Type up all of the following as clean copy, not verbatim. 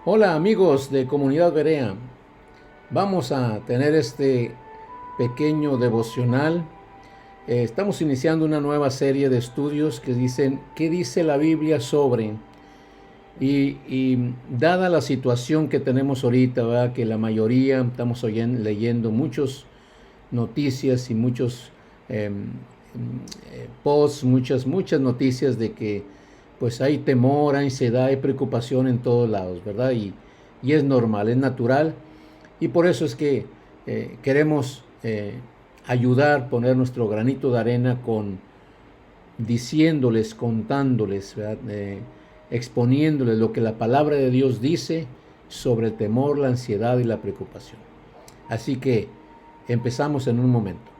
Hola amigos de Comunidad Berea, vamos a tener este pequeño devocional. Estamos iniciando una nueva serie de estudios que dicen ¿qué dice la Biblia sobre? Y dada la situación que tenemos ahorita, ¿verdad? Que la mayoría estamos leyendo muchas noticias y muchos posts, muchas noticias de que pues hay temor, ansiedad y preocupación en todos lados, ¿verdad? Y es normal, es natural. Y por eso es que queremos ayudar, poner nuestro granito de arena con diciéndoles, contándoles, exponiéndoles lo que la palabra de Dios dice sobre el temor, la ansiedad y la preocupación. Así que empezamos en un momento.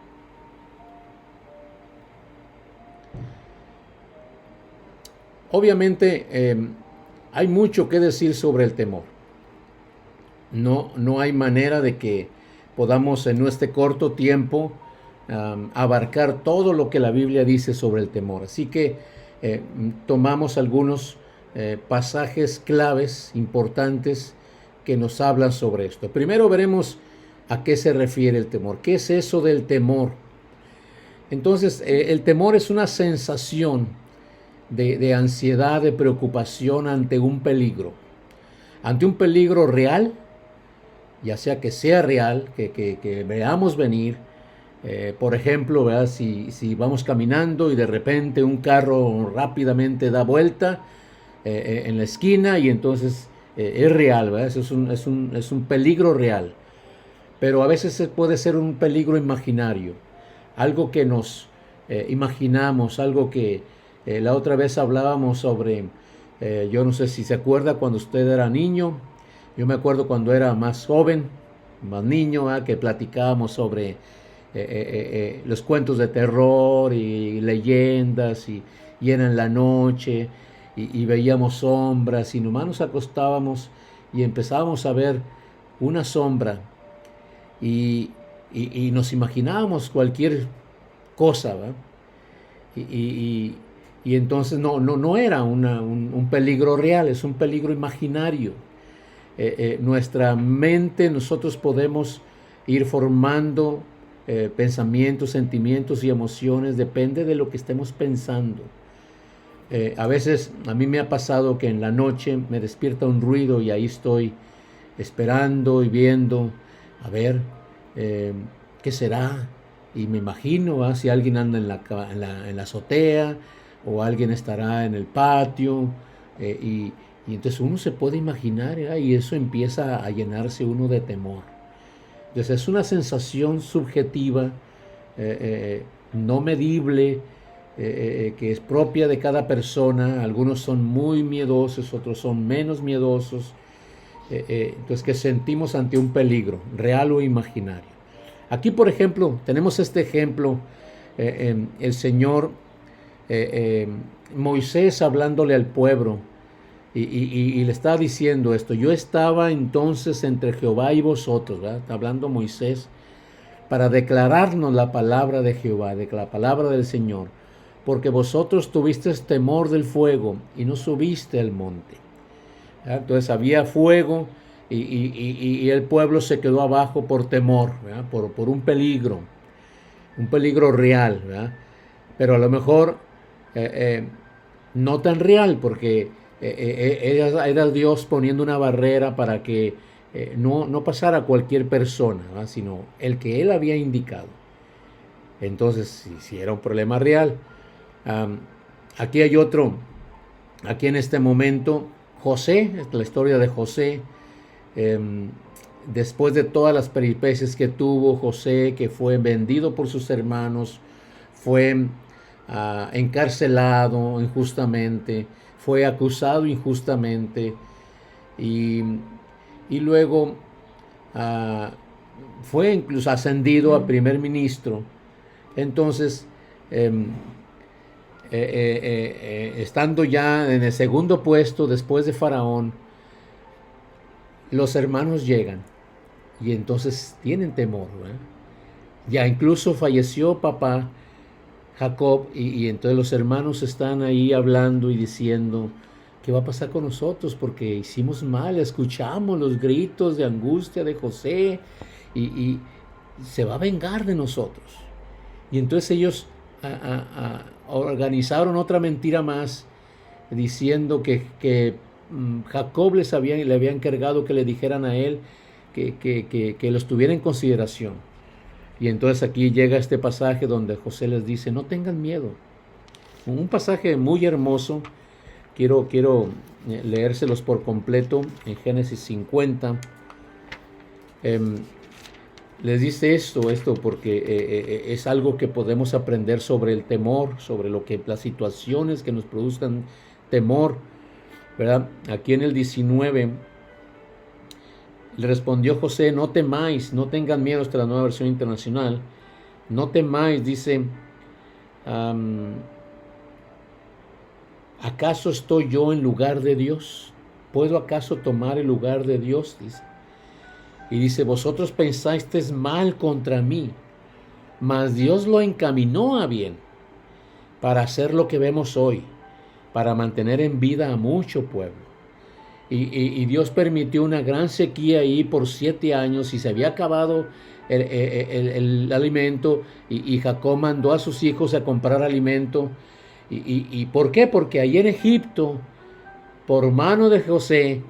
Obviamente hay mucho que decir sobre el temor. No hay manera de que podamos en este corto tiempo abarcar todo lo que la Biblia dice sobre el temor. Así que tomamos algunos pasajes claves importantes que nos hablan sobre esto. Primero veremos a qué se refiere el temor. ¿Qué es eso del temor? Entonces, el temor es una sensación de ansiedad, de preocupación ante un peligro. Ante un peligro real, ya sea real, que veamos venir. Por ejemplo, ¿verdad? Si vamos caminando y de repente un carro rápidamente da vuelta en la esquina y entonces es real, ¿verdad? Es un peligro real. Pero a veces puede ser un peligro imaginario, algo que nos imaginamos, algo que la otra vez hablábamos sobre, yo no sé si se acuerda cuando usted era niño, yo me acuerdo cuando era más joven, más niño, que platicábamos sobre los cuentos de terror y leyendas y era en la noche y veíamos sombras y nomás nos acostábamos y empezábamos a ver una sombra y, y nos imaginábamos cualquier cosa, ¿verdad? Y entonces no era un peligro real, es un peligro imaginario. Nuestra mente, nosotros podemos ir formando pensamientos, sentimientos y emociones, depende de lo que estemos pensando. A veces a mí me ha pasado que en la noche me despierta un ruido y ahí estoy esperando y viendo, a ver, eh, ¿qué será? Y me imagino si alguien anda en la azotea o alguien estará en el patio y entonces uno se puede imaginar y eso empieza a llenarse uno de temor. Entonces es una sensación subjetiva, no medible, que es propia de cada persona. Algunos son muy miedosos, otros son menos miedosos. Entonces que sentimos ante un peligro, real o imaginario. Aquí, por ejemplo, tenemos este ejemplo, el Señor Moisés hablándole al pueblo y le estaba diciendo esto: yo estaba entonces entre Jehová y vosotros, ¿verdad? Está hablando Moisés para declararnos la palabra de Jehová, de la palabra del Señor, porque vosotros tuvisteis temor del fuego y no subiste al monte. ¿Verdad? Entonces había fuego y el pueblo se quedó abajo por temor, ¿verdad? Por un peligro real, ¿verdad? Pero a lo mejor eh, eh, no tan real, porque era Dios poniendo una barrera para que no pasara cualquier persona, ¿verdad? Sino el que Él había indicado. Entonces, si era un problema real. Um, aquí hay otro, aquí en este momento, José, la historia de José. Eh, Después de todas las peripecias que tuvo José, que fue vendido por sus hermanos, fue encarcelado injustamente, fue acusado injustamente y, y luego uh, fue incluso ascendido a primer ministro. Entonces, estando ya en el segundo puesto después de Faraón, los hermanos llegan y entonces tienen temor, ¿verdad? Ya incluso falleció papá Jacob y entonces los hermanos están ahí hablando y diciendo ¿qué va a pasar con nosotros? Porque hicimos mal, escuchamos los gritos de angustia de José y se va a vengar de nosotros. Y entonces ellos organizaron otra mentira más, diciendo que Jacob le había encargado que le dijeran a él que los tuviera en consideración. Y entonces aquí llega este pasaje donde José les dice, no tengan miedo. Un pasaje muy hermoso, quiero leérselos por completo en Génesis 50. Les dice esto porque es algo que podemos aprender sobre el temor, sobre las situaciones que nos produzcan temor, ¿verdad? Aquí en el 19 le respondió José, no temáis, no tengan miedo, esta es la Nueva Versión Internacional, no temáis, dice, ¿acaso estoy yo en lugar de Dios? ¿Puedo acaso tomar el lugar de Dios? Dice. Y dice, vosotros pensasteis mal contra mí, mas Dios lo encaminó a bien para hacer lo que vemos hoy, para mantener en vida a mucho pueblo. Y Dios permitió una gran sequía ahí por 7 años y se había acabado el alimento y Jacob mandó a sus hijos a comprar alimento. ¿Y por qué? Porque ahí en Egipto, por mano de José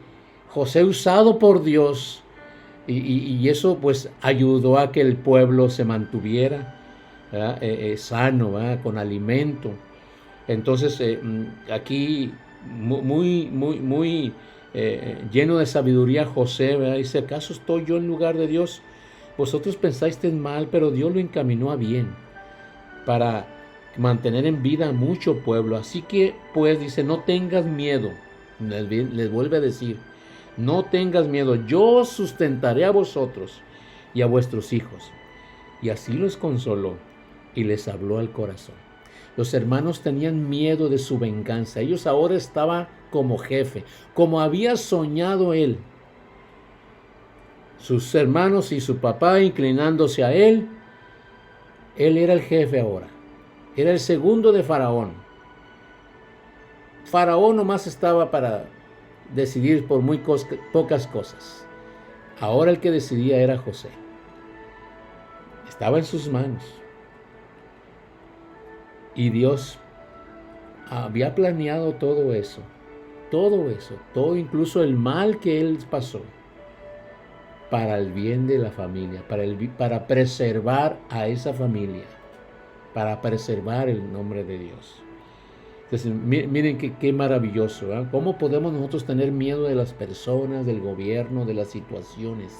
usado por Dios, y eso pues ayudó a que el pueblo se mantuviera sano, con alimento. Entonces aquí muy lleno de sabiduría José, ¿verdad? Dice, ¿acaso estoy yo en lugar de Dios? Vosotros pensasteis mal, pero Dios lo encaminó a bien para mantener en vida a mucho pueblo. Así que pues dice, no tengas miedo. Les vuelve a decir, no tengas miedo, yo sustentaré a vosotros y a vuestros hijos. Y así los consoló y les habló al corazón. Los hermanos tenían miedo de su venganza. Ellos ahora estaban como jefe, como había soñado él. Sus hermanos y su papá inclinándose a él. Él era el jefe ahora. Era el segundo de Faraón. Faraón nomás estaba para decidir por muy pocas cosas. Ahora el que decidía era José. Estaba en sus manos. Y Dios había planeado todo eso, todo incluso el mal que él pasó, para el bien de la familia, para preservar a esa familia, para preservar el nombre de Dios. Entonces, miren qué maravilloso, ¿eh? ¿Cómo podemos nosotros tener miedo de las personas, del gobierno, de las situaciones?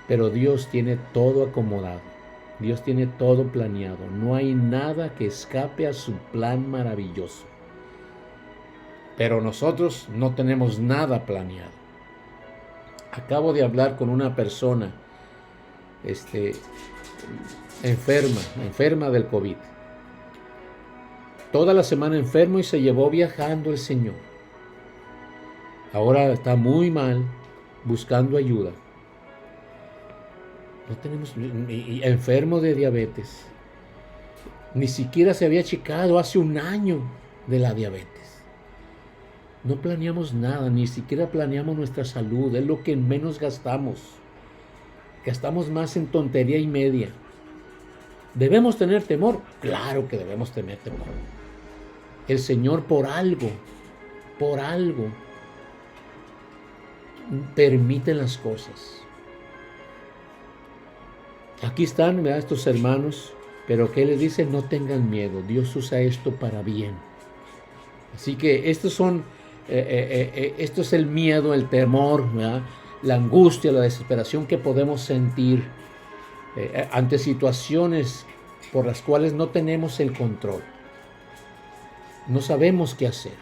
Pero Dios tiene todo acomodado. Dios tiene todo planeado. No hay nada que escape a su plan maravilloso. Pero nosotros no tenemos nada planeado. Acabo de hablar con una persona enferma del COVID. Toda la semana enfermo y se llevó viajando el Señor. Ahora está muy mal, buscando ayuda. No tenemos, enfermo de diabetes. Ni siquiera se había checado hace 1 año de la diabetes. No planeamos nada, ni siquiera planeamos nuestra salud. Es lo que menos gastamos. Gastamos más en tontería y media. ¿Debemos tener temor? Claro que debemos tener temor. El Señor por algo, permite las cosas. Aquí están, ¿verdad?, estos hermanos, pero ¿qué les dice? No tengan miedo, Dios usa esto para bien. Así que esto es el miedo, el temor, ¿verdad?, la angustia, la desesperación que podemos sentir ante situaciones por las cuales no tenemos el control. No sabemos qué hacer,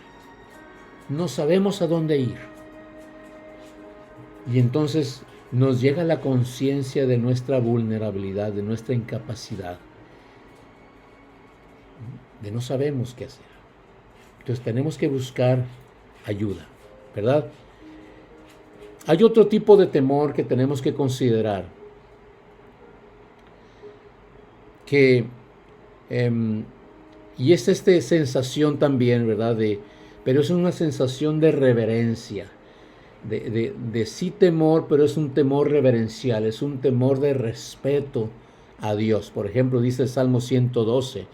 no sabemos a dónde ir. Y entonces nos llega la conciencia de nuestra vulnerabilidad, de nuestra incapacidad, de no sabemos qué hacer. Entonces tenemos que buscar ayuda, ¿verdad? Hay otro tipo de temor que tenemos que considerar, y es esta sensación también, ¿verdad?, de pero es una sensación de reverencia, de sí temor, pero es un temor reverencial, es un temor de respeto a Dios. Por ejemplo, dice el Salmo 112,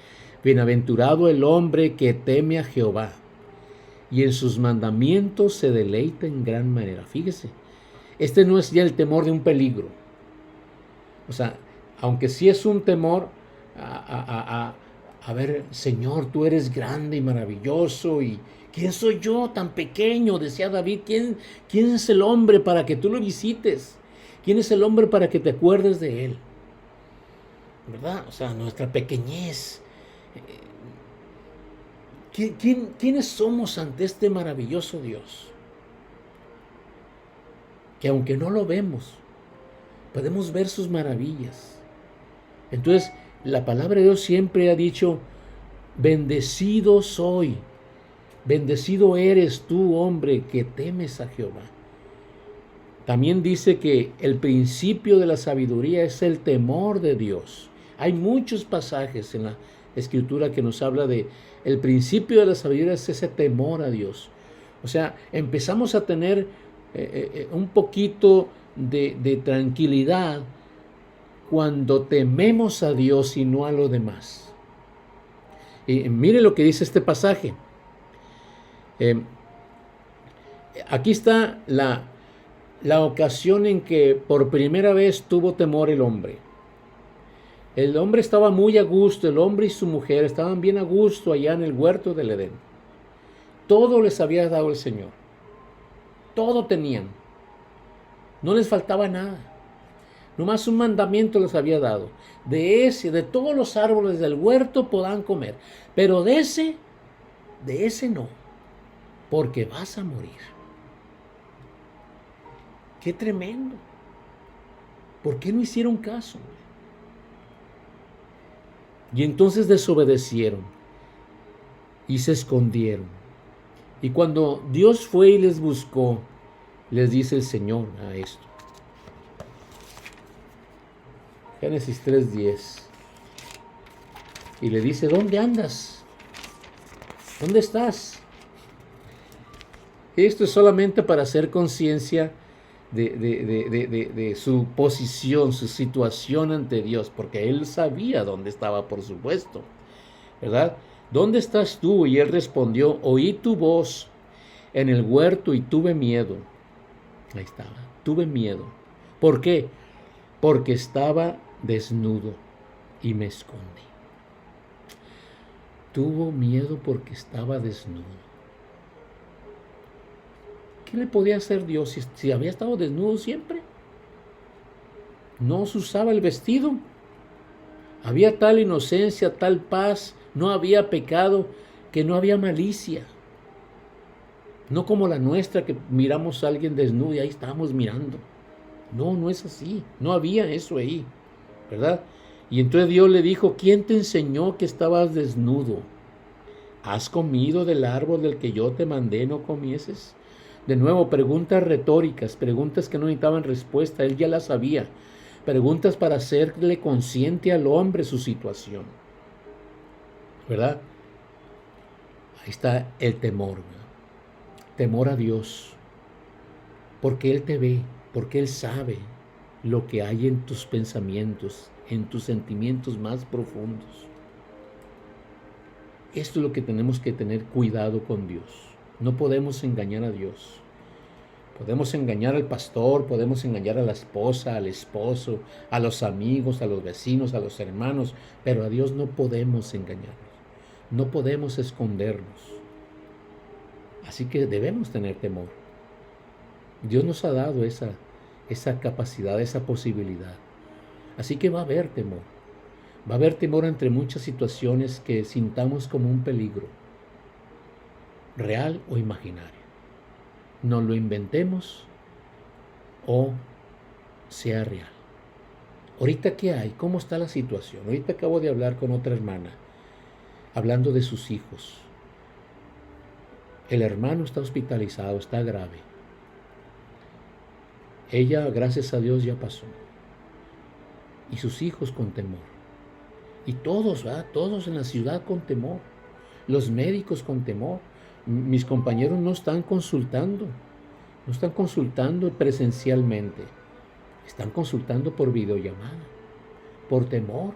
bienaventurado el hombre que teme a Jehová y en sus mandamientos se deleita en gran manera. Fíjese, este no es ya el temor de un peligro. O sea, aunque sí es un temor a ver, Señor, tú eres grande y maravilloso, y ¿quién soy yo tan pequeño? Decía David, ¿quién es el hombre para que tú lo visites? ¿Quién es el hombre para que te acuerdes de él? ¿Verdad? O sea, nuestra pequeñez. ¿Quiénes somos ante este maravilloso Dios? Que aunque no lo vemos, podemos ver sus maravillas. Entonces, la palabra de Dios siempre ha dicho, bendecido soy, bendecido eres tú, hombre, que temes a Jehová. También dice que el principio de la sabiduría es el temor de Dios. Hay muchos pasajes en la Escritura que nos habla de el principio de la sabiduría es ese temor a Dios. O sea, empezamos a tener un poquito de tranquilidad cuando tememos a Dios y no a lo demás. Y mire lo que dice este pasaje. Aquí está la ocasión en que por primera vez tuvo temor el hombre. El hombre estaba muy a gusto, el hombre y su mujer estaban bien a gusto allá en el huerto del Edén. Todo les había dado el Señor. Todo tenían. No les faltaba nada. Nomás un mandamiento les había dado. De todos los árboles del huerto podrán comer. Pero de ese no. Porque vas a morir. ¡Qué tremendo! ¿Por qué no hicieron caso? Y entonces desobedecieron y se escondieron. Y cuando Dios fue y les buscó, les dice el Señor a esto. Génesis 3:10. Y le dice, ¿dónde andas? ¿Dónde estás? Esto es solamente para hacer conciencia de su posición, su situación ante Dios, porque él sabía dónde estaba, por supuesto, ¿verdad? ¿Dónde estás tú? Y él respondió, oí tu voz en el huerto y tuve miedo. Ahí estaba, tuve miedo. ¿Por qué? Porque estaba desnudo y me escondí. Tuvo miedo porque estaba desnudo. ¿Qué le podía hacer Dios si había estado desnudo siempre? No se usaba el vestido. Había tal inocencia, tal paz, no había pecado, que no había malicia. No como la nuestra, que miramos a alguien desnudo y ahí estábamos mirando. No, no es así. No había eso ahí, ¿verdad? Y entonces Dios le dijo, ¿quién te enseñó que estabas desnudo? ¿Has comido del árbol del que yo te mandé no comieses? De nuevo, preguntas retóricas, preguntas que no necesitaban respuesta, él ya las sabía. Preguntas para hacerle consciente al hombre su situación, ¿verdad? Ahí está el temor, ¿verdad? Temor a Dios, porque Él te ve, porque Él sabe lo que hay en tus pensamientos, en tus sentimientos más profundos. Esto es lo que tenemos que tener cuidado con Dios. No podemos engañar a Dios. Podemos engañar al pastor, podemos engañar a la esposa, al esposo, a los amigos, a los vecinos, a los hermanos, pero a Dios no podemos engañarnos. No podemos escondernos. Así que debemos tener temor. Dios nos ha dado esa capacidad, esa posibilidad. Así que va a haber temor. Va a haber temor entre muchas situaciones que sintamos como un peligro, real o imaginario. Nos lo inventemos o sea real. Ahorita, ¿qué hay? ¿Cómo está la situación? Ahorita acabo de hablar con otra hermana, hablando de sus hijos. El hermano está hospitalizado, está grave. Ella, gracias a Dios, ya pasó. Y sus hijos con temor. Y todos, ¿verdad? Todos en la ciudad con temor. Los médicos con temor. mis compañeros no están consultando presencialmente, están consultando por videollamada, por temor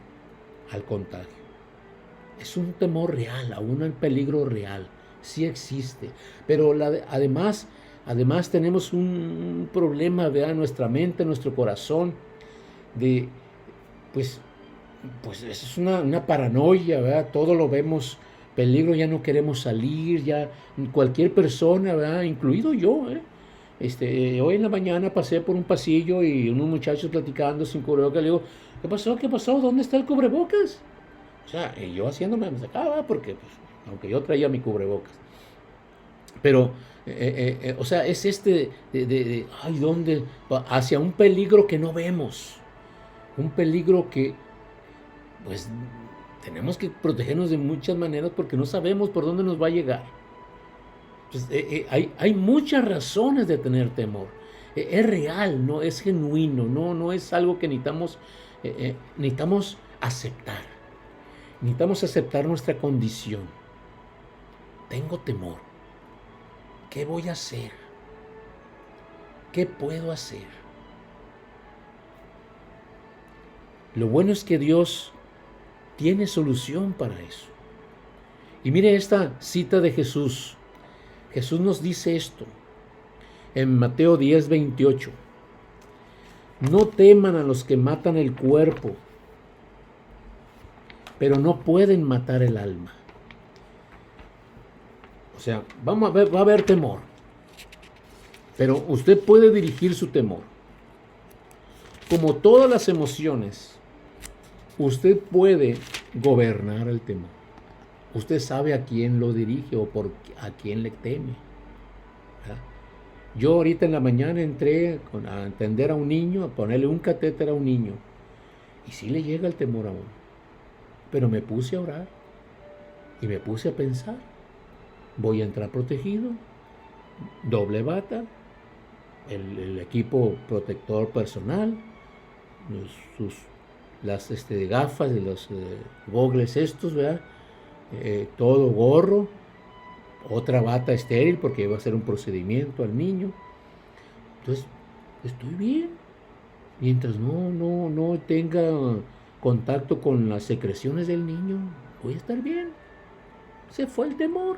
al contagio. Es un temor real, aún el peligro real, sí existe, pero además tenemos un problema, ¿verdad? Nuestra mente, nuestro corazón, de, pues es una paranoia, ¿verdad? Todo lo vemos peligro, ya no queremos salir, ya cualquier persona, ¿verdad? Incluido yo, ¿eh? Hoy en la mañana pasé por un pasillo y unos muchachos platicando sin cubrebocas, le digo, ¿qué pasó? ¿Qué pasó? ¿Dónde está el cubrebocas? O sea, y yo haciéndome me sacaba porque, pues, aunque yo traía mi cubrebocas. Pero, o sea, es ay, ¿dónde? Hacia un peligro que no vemos. Un peligro que, pues, tenemos que protegernos de muchas maneras porque no sabemos por dónde nos va a llegar. Pues, hay muchas razones de tener temor. Es real, no es genuino, no es algo que necesitamos aceptar. Necesitamos aceptar nuestra condición. Tengo temor. ¿Qué voy a hacer? ¿Qué puedo hacer? Lo bueno es que Dios tiene solución para eso. Y mire esta cita de Jesús. Jesús nos dice esto en Mateo 10:28. No teman a los que matan el cuerpo, pero no pueden matar el alma. O sea, va a haber temor, pero usted puede dirigir su temor. Como todas las emociones, usted puede gobernar el temor. Usted sabe a quién lo dirige o a quién le teme, ¿verdad? Yo ahorita en la mañana entré a atender a un niño, a ponerle un catéter a un niño, y sí le llega el temor a uno. Pero me puse a orar y me puse a pensar, voy a entrar protegido, doble bata, el equipo protector personal, las gafas de los gogles estos, ¿verdad? Todo gorro, otra bata estéril porque va a hacer un procedimiento al niño. Entonces, estoy bien. Mientras no tenga contacto con las secreciones del niño, voy a estar bien. Se fue el temor.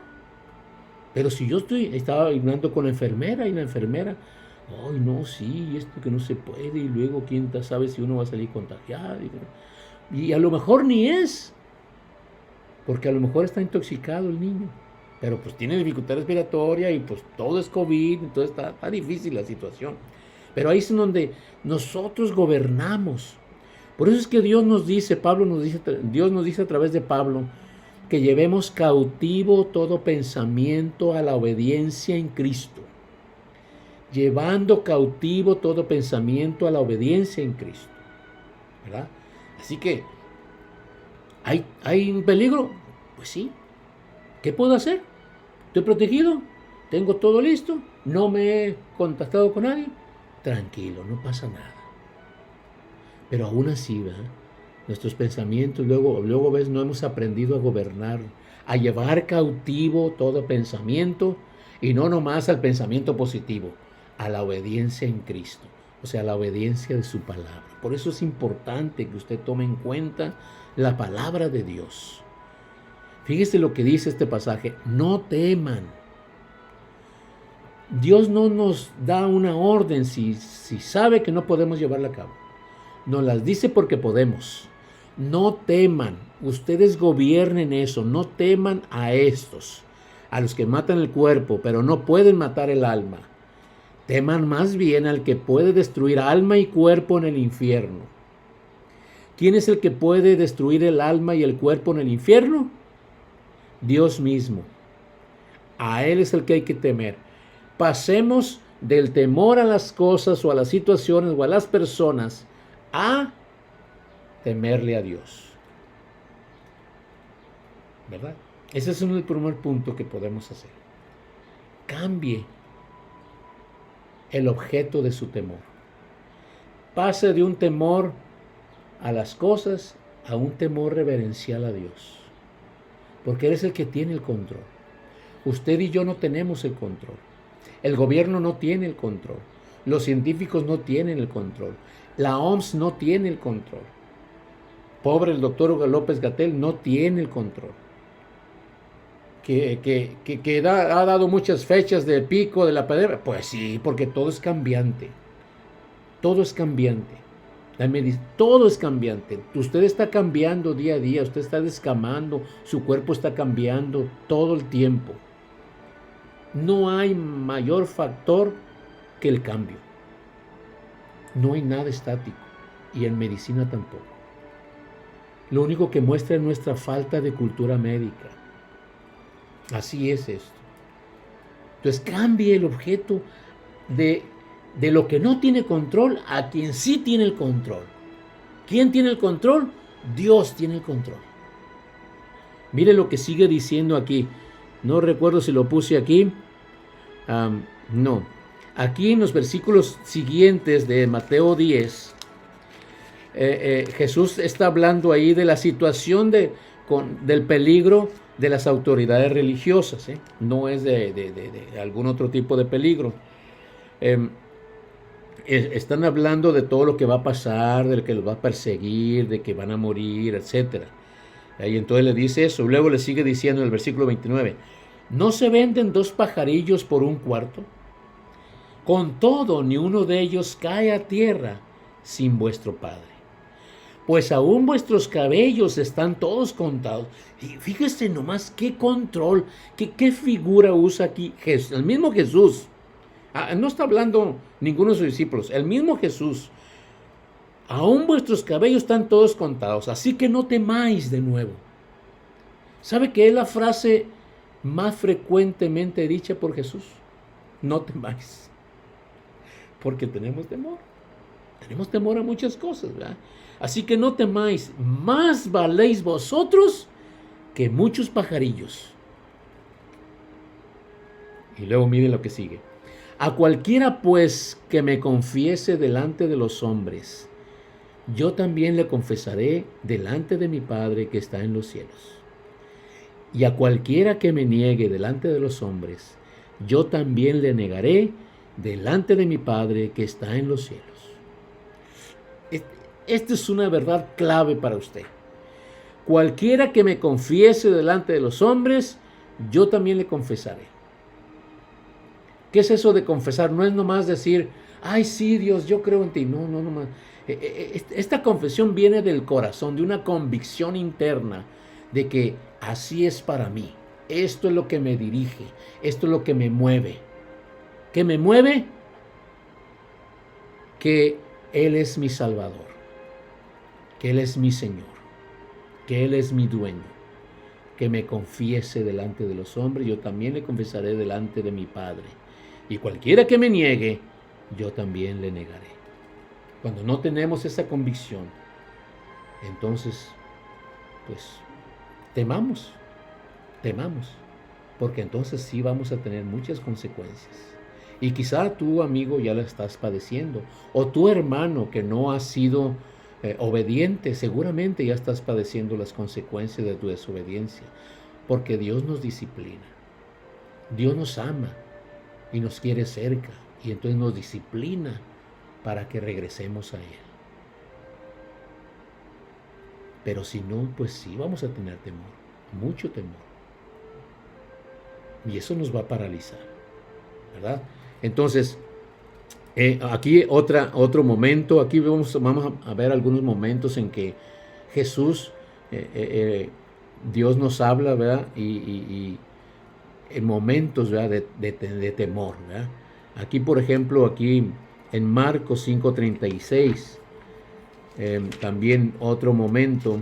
Pero si yo estaba hablando con la enfermera y la enfermera, ay no, sí, esto que no se puede, y luego quién sabe si uno va a salir contagiado. Y a lo mejor ni es, porque a lo mejor está intoxicado el niño, pero pues tiene dificultad respiratoria y pues todo es COVID, entonces está difícil la situación. Pero ahí es donde nosotros gobernamos. Por eso es que Dios nos dice a través de Pablo, que llevemos cautivo todo pensamiento a la obediencia en Cristo. Llevando cautivo todo pensamiento a la obediencia en Cristo, ¿verdad? Así que, ¿hay un peligro? Pues sí. ¿Qué puedo hacer? ¿Estoy protegido? ¿Tengo todo listo? ¿No me he contactado con nadie? Tranquilo, no pasa nada. Pero aún así, ¿verdad? Nuestros pensamientos, luego ves, no hemos aprendido a gobernar, a llevar cautivo todo pensamiento, y no nomás al pensamiento positivo, a la obediencia en Cristo, o sea, a la obediencia de su palabra. Por eso es importante que usted tome en cuenta la palabra de Dios. Fíjese lo que dice este pasaje, no teman. Dios no nos da una orden si sabe que no podemos llevarla a cabo. Nos las dice porque podemos. No teman, ustedes gobiernen eso, no teman a estos, a los que matan el cuerpo, pero no pueden matar el alma. Teman más bien al que puede destruir alma y cuerpo en el infierno. ¿Quién es el que puede destruir el alma y el cuerpo en el infierno? Dios mismo. A Él es el que hay que temer. Pasemos del temor a las cosas o a las situaciones o a las personas a temerle a Dios, ¿verdad? Ese es el primer punto que podemos hacer. Cambie el objeto de su temor. Pase de un temor a las cosas a un temor reverencial a Dios, porque Él es el que tiene el control. Usted y yo no tenemos el control. El gobierno no tiene el control. Los científicos no tienen el control. La OMS no tiene el control. Pobre el doctor Hugo López-Gatell no tiene el control. Ha dado muchas fechas del pico de la pandemia. Pues sí, porque todo es cambiante. Todo es cambiante. Todo es cambiante. Usted está cambiando día a día, usted está descamando, su cuerpo está cambiando todo el tiempo. No hay mayor factor que el cambio. No hay nada estático, y en medicina tampoco. Lo único que muestra es nuestra falta de cultura médica. Así es esto. Entonces cambie el objeto de lo que no tiene control a quien sí tiene el control. ¿Quién tiene el control? Dios tiene el control. Mire lo que sigue diciendo aquí. No recuerdo si lo puse aquí. No. Aquí en los versículos siguientes de Mateo 10, Jesús está hablando ahí de la situación del peligro de las autoridades religiosas. No es de algún otro tipo de peligro. Están hablando de todo lo que va a pasar, de que los va a perseguir, de que van a morir, etc. Y entonces le dice eso. Luego le sigue diciendo en el versículo 29, ¿no se venden 2 pajarillos por 1 cuarto? Con todo, ni uno de ellos cae a tierra sin vuestro Padre. Pues aún vuestros cabellos están todos contados. Y fíjese nomás qué control, qué figura usa aquí Jesús, el mismo Jesús. No está hablando ninguno de sus discípulos, el mismo Jesús. Aún vuestros cabellos están todos contados, así que no temáis de nuevo. ¿Sabe qué es la frase más frecuentemente dicha por Jesús? No temáis. Porque tenemos temor. Tenemos temor a muchas cosas, ¿verdad? Así que no temáis, más valéis vosotros que muchos pajarillos. Y luego mire lo que sigue. A cualquiera pues que me confiese delante de los hombres, yo también le confesaré delante de mi Padre que está en los cielos. Y a cualquiera que me niegue delante de los hombres, yo también le negaré delante de mi Padre que está en los cielos. Esta es una verdad clave para usted. Cualquiera que me confiese delante de los hombres, yo también le confesaré. ¿Qué es eso de confesar? No es nomás decir, ay sí Dios, yo creo en ti. No, nomás. Esta confesión viene del corazón, de una convicción interna de que así es para mí. Esto es lo que me dirige, esto es lo que me mueve. ¿Qué me mueve? Que Él es mi Salvador, que Él es mi Señor, que Él es mi dueño, que me confiese delante de los hombres, yo también le confesaré delante de mi Padre. Y cualquiera que me niegue, yo también le negaré. Cuando no tenemos esa convicción, entonces, pues, temamos, porque entonces sí vamos a tener muchas consecuencias. Y quizá tú, amigo, ya la estás padeciendo, o tu hermano que no ha sido obediente, seguramente ya estás padeciendo las consecuencias de tu desobediencia, porque Dios nos disciplina, Dios nos ama y nos quiere cerca, y entonces nos disciplina para que regresemos a Él. Pero si no, pues sí vamos a tener temor, mucho temor, y eso nos va a paralizar, ¿verdad? Entonces, aquí otro momento, aquí vamos a ver algunos momentos en que Jesús, Dios nos habla, ¿verdad? Y en momentos, ¿verdad? de temor, ¿verdad? Aquí, por ejemplo, aquí en Marcos 5:36, también otro momento,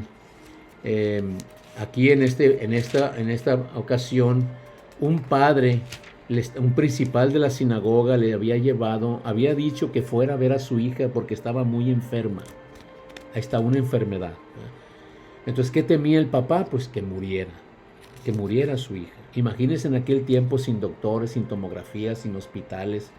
aquí en esta ocasión, un padre, un principal de la sinagoga le había dicho que fuera a ver a su hija porque estaba muy enferma. Ahí está, una enfermedad. Entonces, ¿qué temía el papá? Pues que muriera su hija. Imagínense en aquel tiempo sin doctores, sin tomografías, sin hospitales.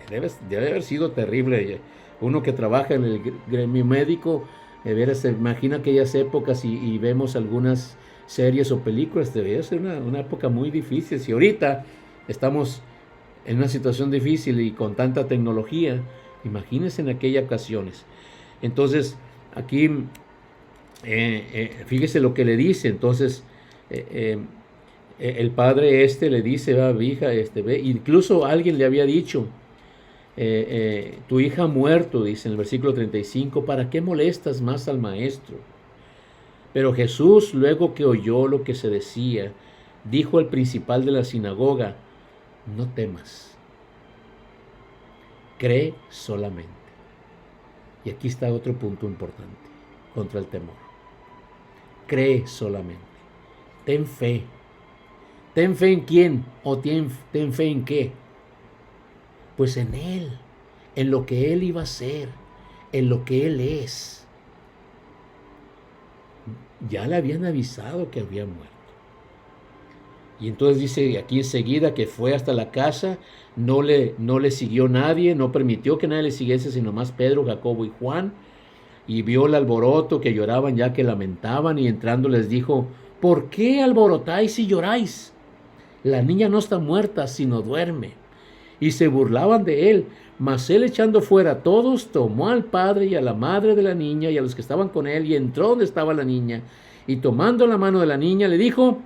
Debe haber sido terrible. Uno que trabaja en el gremio médico, se imagina aquellas épocas y vemos algunas series o películas. Debería ser una época muy difícil. Si ahorita estamos en una situación difícil y con tanta tecnología, imagínense en aquellas ocasiones. Entonces, aquí, fíjese lo que le dice. Entonces, el padre le dice, va, hija, ve, incluso alguien le había dicho, tu hija ha muerto, dice en el versículo 35, ¿para qué molestas más al maestro? Pero Jesús, luego que oyó lo que se decía, dijo al principal de la sinagoga, no temas, cree solamente. Y aquí está otro punto importante contra el temor. Cree solamente. Ten fe. ¿Ten fe en quién? ¿O ten fe en qué? Pues en Él, en lo que Él iba a hacer, en lo que Él es. Ya le habían avisado que había muerto. Y entonces dice aquí enseguida que fue hasta la casa, no le siguió nadie, no permitió que nadie le siguiese, sino más Pedro, Jacobo y Juan. Y vio el alboroto, que lloraban ya que lamentaban, y entrando les dijo, ¿por qué alborotáis y lloráis? La niña no está muerta, sino duerme. Y se burlaban de él, mas él, echando fuera a todos, tomó al padre y a la madre de la niña y a los que estaban con él, y entró donde estaba la niña, y tomando la mano de la niña le dijo,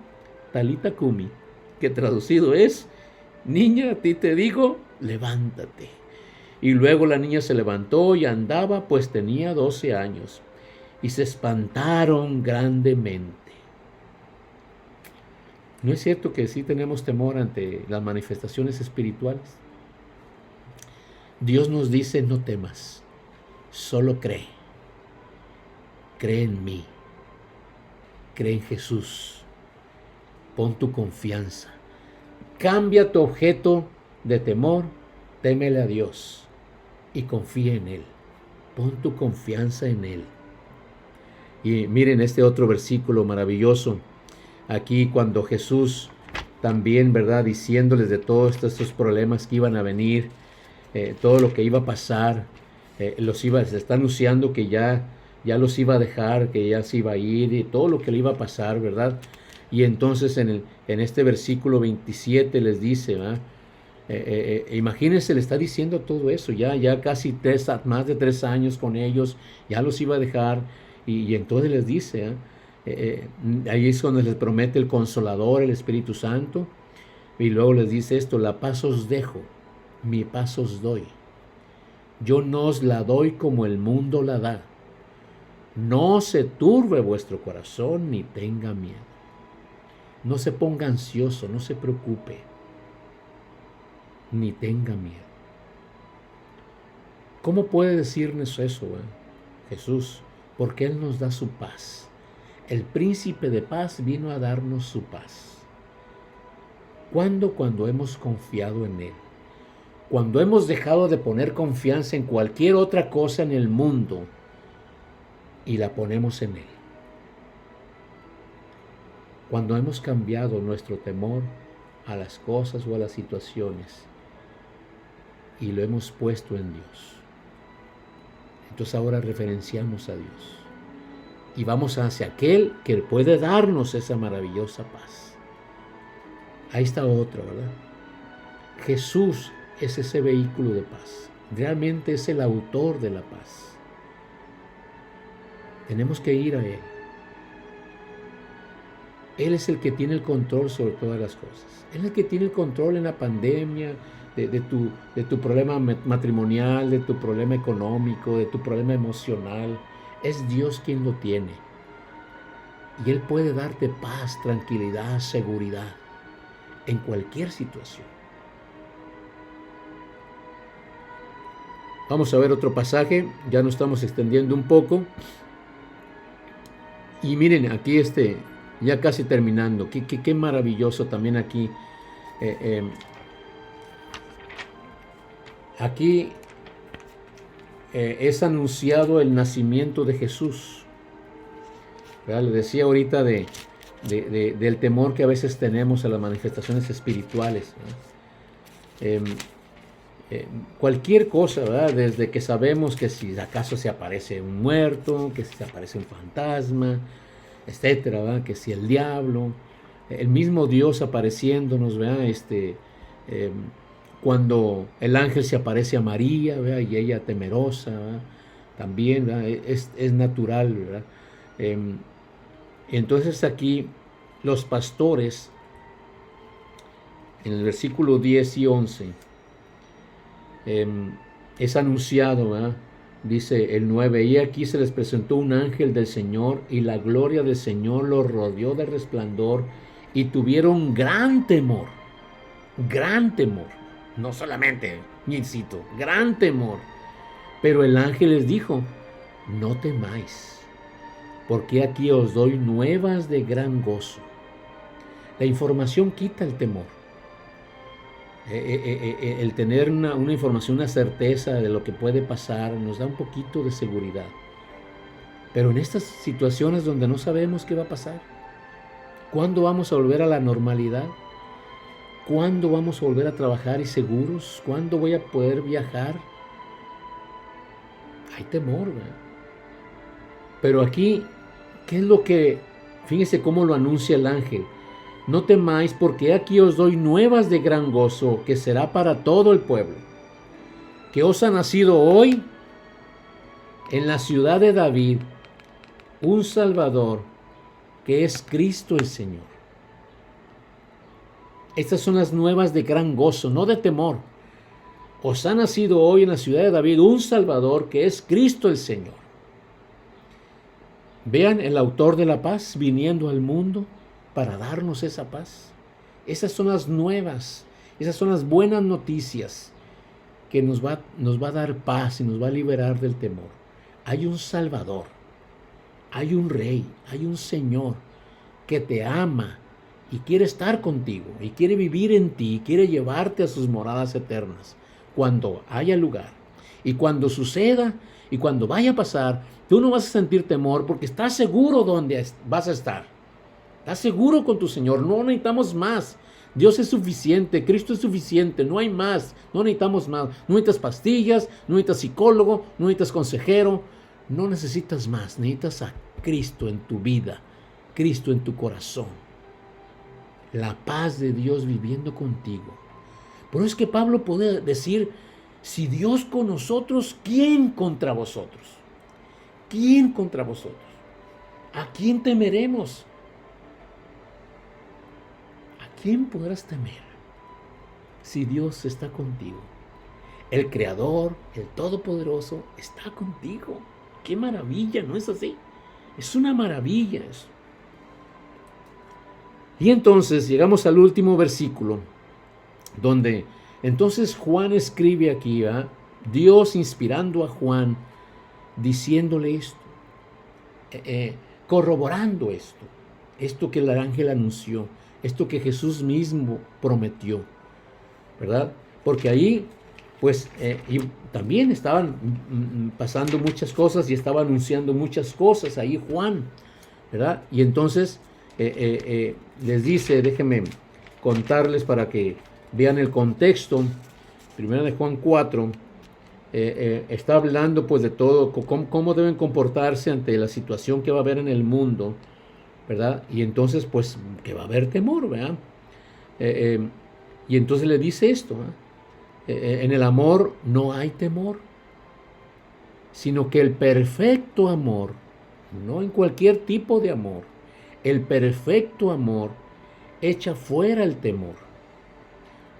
Talita Kumi, que traducido es, niña, a ti te digo, levántate. Y luego la niña se levantó y andaba, pues tenía 12 años, y se espantaron grandemente. ¿No es cierto que sí tenemos temor ante las manifestaciones espirituales? Dios nos dice, no temas, solo cree. Cree en mí, cree en Jesús, pon tu confianza. Cambia tu objeto de temor, témele a Dios y confía en Él. Pon tu confianza en Él. Y miren este otro versículo maravilloso. Aquí cuando Jesús también, ¿verdad? Diciéndoles de todos estos problemas que iban a venir, todo lo que iba a pasar, se está anunciando que ya los iba a dejar, que ya se iba a ir, y todo lo que le iba a pasar, ¿verdad? Y entonces en este versículo 27 les dice, ¿verdad? Imagínense, le está diciendo todo eso, ya casi más de 3 años con ellos, ya los iba a dejar, y entonces les dice, ahí es cuando les promete el Consolador, el Espíritu Santo, y luego les dice esto, la paz os dejo, mi paz os doy. Yo no os la doy como el mundo la da. No se turbe vuestro corazón ni tenga miedo. No se ponga ansioso, no se preocupe, ni tenga miedo. ¿Cómo puede decirnos eso, Jesús? Porque Él nos da su paz. El príncipe de paz vino a darnos su paz. ¿Cuándo? Cuando hemos confiado en Él. Cuando hemos dejado de poner confianza en cualquier otra cosa en el mundo y la ponemos en Él. Cuando hemos cambiado nuestro temor a las cosas o a las situaciones y lo hemos puesto en Dios. Entonces ahora referenciamos a Dios y vamos hacia aquel que puede darnos esa maravillosa paz. Ahí está otro, ¿verdad? Jesús es ese vehículo de paz. Realmente es el autor de la paz. Tenemos que ir a Él. Él es el que tiene el control sobre todas las cosas. Él es el que tiene el control en la pandemia, de tu problema matrimonial, de tu problema económico, de tu problema emocional. Es Dios quien lo tiene. Y Él puede darte paz, tranquilidad, seguridad en cualquier situación. Vamos a ver otro pasaje, ya nos estamos extendiendo un poco. Y miren, aquí ya casi terminando, qué maravilloso también aquí. Aquí es anunciado el nacimiento de Jesús. ¿Verdad? Le decía ahorita del temor que a veces tenemos a las manifestaciones espirituales, ¿no? Cualquier cosa, ¿verdad? Desde que sabemos que si acaso se aparece un muerto, que si se aparece un fantasma, etcétera, ¿verdad? Que si el diablo, el mismo Dios apareciéndonos, ¿verdad? Cuando el ángel se aparece a María, ¿verdad? Y ella temerosa, ¿verdad? También, ¿verdad? Es natural, ¿verdad? Em, entonces aquí los pastores, en el versículo 10 y 11, es anunciado, ¿verdad? Dice el 9, y aquí se les presentó un ángel del Señor y la gloria del Señor los rodeó de resplandor y tuvieron gran temor, no solamente, incito, gran temor. Pero el ángel les dijo, no temáis, porque aquí os doy nuevas de gran gozo. La información quita el temor. El tener una información, una certeza de lo que puede pasar, nos da un poquito de seguridad. Pero en estas situaciones donde no sabemos qué va a pasar, ¿cuándo vamos a volver a la normalidad? ¿Cuándo vamos a volver a trabajar y seguros? ¿Cuándo voy a poder viajar? Hay temor, ¿verdad? Pero aquí, ¿qué es lo que, fíjense cómo lo anuncia el ángel? No temáis, porque aquí os doy nuevas de gran gozo, que será para todo el pueblo, que os ha nacido hoy en la ciudad de David un Salvador, que es Cristo el Señor. Estas son las nuevas de gran gozo, no de temor. Os ha nacido hoy en la ciudad de David un Salvador, que es Cristo el Señor. Vean el autor de la paz viniendo al mundo para darnos esa paz. Esas son las nuevas, esas son las buenas noticias que nos va a dar paz y nos va a liberar del temor. Hay un Salvador, hay un Rey, hay un Señor que te ama y quiere estar contigo y quiere vivir en ti y quiere llevarte a sus moradas eternas cuando haya lugar. Y cuando suceda y cuando vaya a pasar, tú no vas a sentir temor porque estás seguro donde vas a estar. Estás seguro con tu Señor, no necesitamos más. Dios es suficiente, Cristo es suficiente, no hay más, no necesitamos más. No necesitas pastillas, no necesitas psicólogo, no necesitas consejero, no necesitas más. Necesitas a Cristo en tu vida, Cristo en tu corazón. La paz de Dios viviendo contigo. Por eso es que Pablo puede decir, si Dios con nosotros, ¿quién contra vosotros? ¿Quién contra vosotros? ¿A quién temeremos? ¿A quién podrás temer si Dios está contigo? El Creador, el Todopoderoso, está contigo. ¡Qué maravilla! ¿No es así? Es una maravilla eso. Y entonces llegamos al último versículo, donde entonces Juan escribe aquí, ¿verdad? Dios inspirando a Juan, diciéndole esto, corroborando esto que el ángel anunció, esto que Jesús mismo prometió, ¿verdad? Porque ahí, pues, y también estaban pasando muchas cosas y estaba anunciando muchas cosas ahí Juan, ¿verdad? Y entonces les dice, déjenme contarles para que vean el contexto. Primera de Juan 4 está hablando pues de todo, cómo deben comportarse ante la situación que va a haber en el mundo, ¿verdad? Y entonces pues que va a haber temor, ¿verdad? Y entonces le dice esto, en el amor no hay temor, sino que el perfecto amor, no en cualquier tipo de amor, el perfecto amor echa fuera el temor,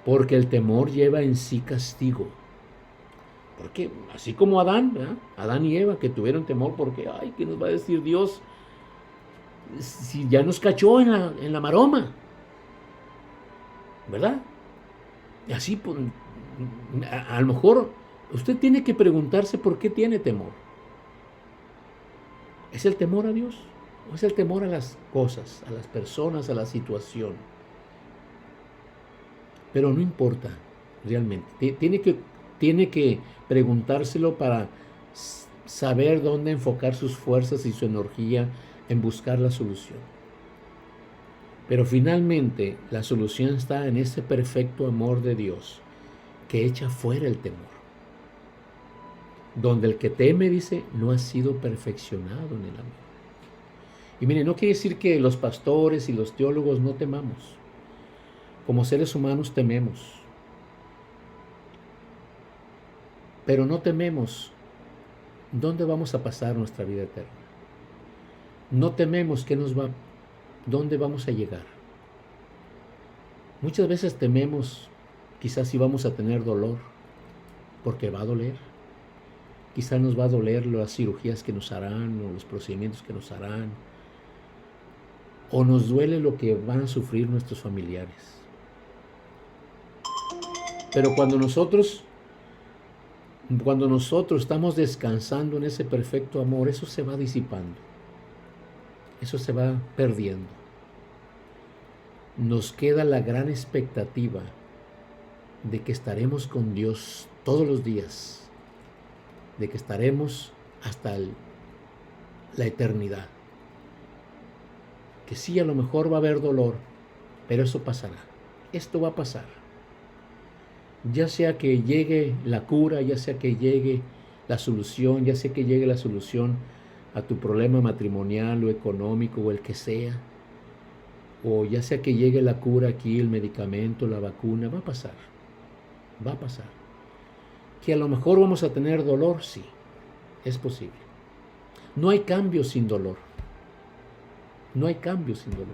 porque el temor lleva en sí castigo. Porque así como Adán, ¿verdad? Adán y Eva que tuvieron temor porque, ay, ¿qué nos va a decir Dios si ya nos cachó en la maroma? ¿Verdad? Y así, pues, a lo mejor usted tiene que preguntarse por qué tiene temor. ¿Es el temor a Dios? ¿O es el temor a las cosas, a las personas, a la situación? Pero no importa, realmente. Tiene que preguntárselo para saber dónde enfocar sus fuerzas y su energía en buscar la solución. Pero finalmente la solución está en ese perfecto amor de Dios que echa fuera el temor. Donde el que teme, dice, no ha sido perfeccionado en el amor. Y mire, no quiere decir que los pastores y los teólogos no temamos. Como seres humanos tememos. Pero no tememos dónde vamos a pasar nuestra vida eterna. No tememos dónde vamos a llegar. Muchas veces tememos quizás si vamos a tener dolor, porque va a doler. Quizás nos va a doler las cirugías que nos harán o los procedimientos que nos harán. O nos duele lo que van a sufrir nuestros familiares. Pero cuando nosotros estamos descansando en ese perfecto amor, eso se va disipando. Eso se va perdiendo. Nos queda la gran expectativa de que estaremos con Dios todos los días, de que estaremos hasta la eternidad. Que sí, a lo mejor va a haber dolor, pero eso pasará. Esto va a pasar. Ya sea que llegue la cura, ya sea que llegue la solución, ya sea que llegue la solución a tu problema matrimonial o económico o el que sea, o ya sea que llegue la cura aquí, el medicamento, la vacuna, va a pasar. Va a pasar. Que a lo mejor vamos a tener dolor, sí, es posible. No hay cambio sin dolor. No hay cambio sin dolor.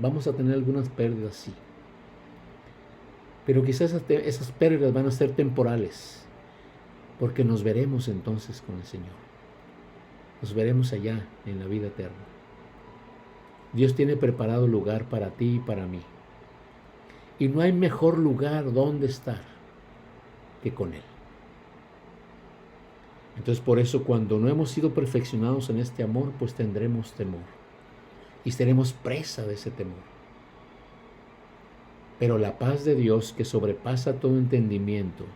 Vamos a tener algunas pérdidas, sí. Pero quizás esas pérdidas van a ser temporales, porque nos veremos entonces con el Señor. Nos veremos allá en la vida eterna. Dios tiene preparado lugar para ti y para mí. Y no hay mejor lugar donde estar que con Él. Entonces por eso cuando no hemos sido perfeccionados en este amor, pues tendremos temor. Y seremos presa de ese temor. Pero la paz de Dios que sobrepasa todo entendimiento,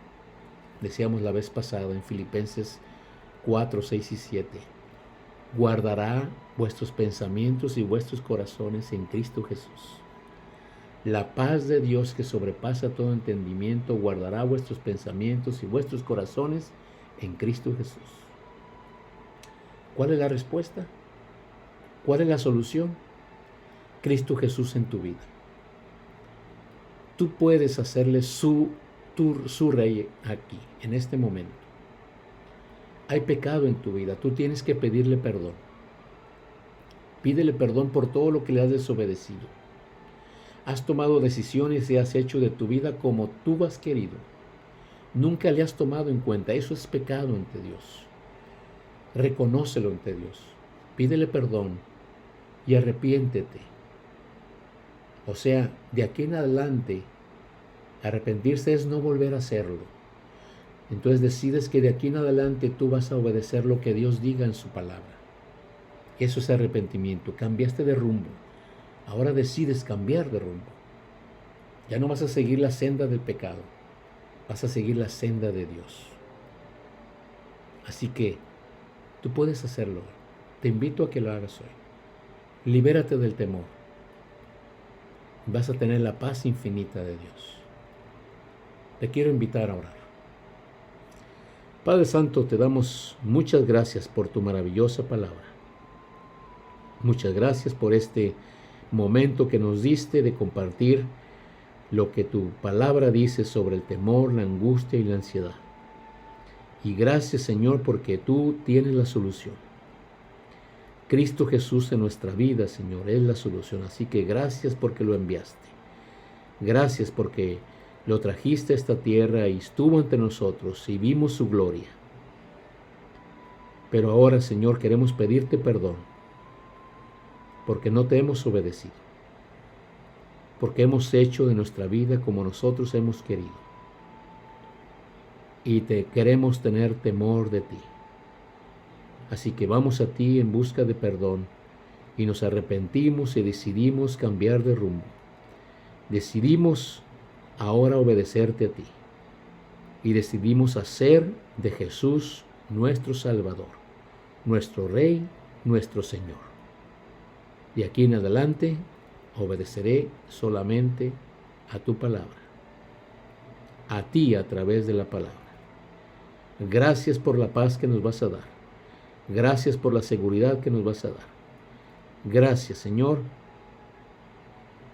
decíamos la vez pasada en Filipenses 4, 6 y 7, guardará vuestros pensamientos y vuestros corazones en Cristo Jesús. La paz de Dios que sobrepasa todo entendimiento guardará vuestros pensamientos y vuestros corazones en Cristo Jesús. ¿Cuál es la respuesta? ¿Cuál es la solución? Cristo Jesús en tu vida. Tú puedes hacerle su rey aquí, en este momento. Hay pecado en tu vida, tú tienes que pedirle perdón. Pídele perdón por todo lo que le has desobedecido. Has tomado decisiones y has hecho de tu vida como tú has querido. Nunca le has tomado en cuenta, eso es pecado ante Dios. Reconócelo ante Dios. Pídele perdón y arrepiéntete. O sea, de aquí en adelante, arrepentirse es no volver a hacerlo. Entonces decides que de aquí en adelante tú vas a obedecer lo que Dios diga en su palabra. Eso es arrepentimiento. Cambiaste de rumbo. Ahora decides cambiar de rumbo. Ya no vas a seguir la senda del pecado. Vas a seguir la senda de Dios. Así que tú puedes hacerlo. Te invito a que lo hagas hoy. Libérate del temor. Vas a tener la paz infinita de Dios. Te quiero invitar a orar. Padre Santo, te damos muchas gracias por tu maravillosa palabra. Muchas gracias por este momento que nos diste de compartir lo que tu palabra dice sobre el temor, la angustia y la ansiedad. Y gracias, Señor, porque tú tienes la solución. Cristo Jesús en nuestra vida, Señor, es la solución. Así que gracias porque lo enviaste. Gracias porque lo trajiste a esta tierra y estuvo entre nosotros y vimos su gloria. Pero ahora, Señor, queremos pedirte perdón porque no te hemos obedecido, porque hemos hecho de nuestra vida como nosotros hemos querido. Y te queremos tener temor de ti. Así que vamos a ti en busca de perdón y nos arrepentimos y decidimos cambiar de rumbo. Decidimos ahora obedecerte a ti y decidimos hacer de Jesús nuestro Salvador, nuestro Rey, nuestro Señor. De aquí en adelante obedeceré solamente a tu palabra, a ti a través de la palabra. Gracias por la paz que nos vas a dar. Gracias por la seguridad que nos vas a dar. Gracias, Señor,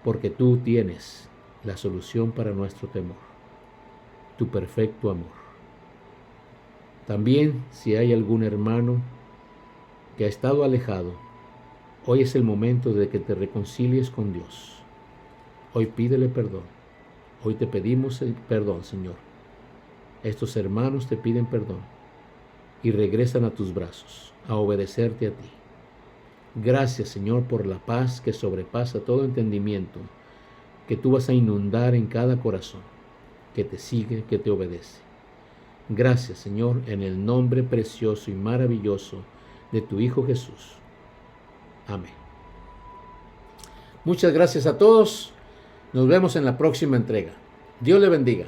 porque tú tienes la solución para nuestro temor, tu perfecto amor. También, si hay algún hermano que ha estado alejado, hoy es el momento de que te reconcilies con Dios. Hoy pídele perdón. Hoy te pedimos el perdón, Señor. Estos hermanos te piden perdón y regresan a tus brazos, a obedecerte a ti. Gracias, Señor, por la paz que sobrepasa todo entendimiento, que tú vas a inundar en cada corazón, que te sigue, que te obedece. Gracias, Señor, en el nombre precioso y maravilloso de tu Hijo Jesús. Amén. Muchas gracias a todos. Nos vemos en la próxima entrega. Dios le bendiga.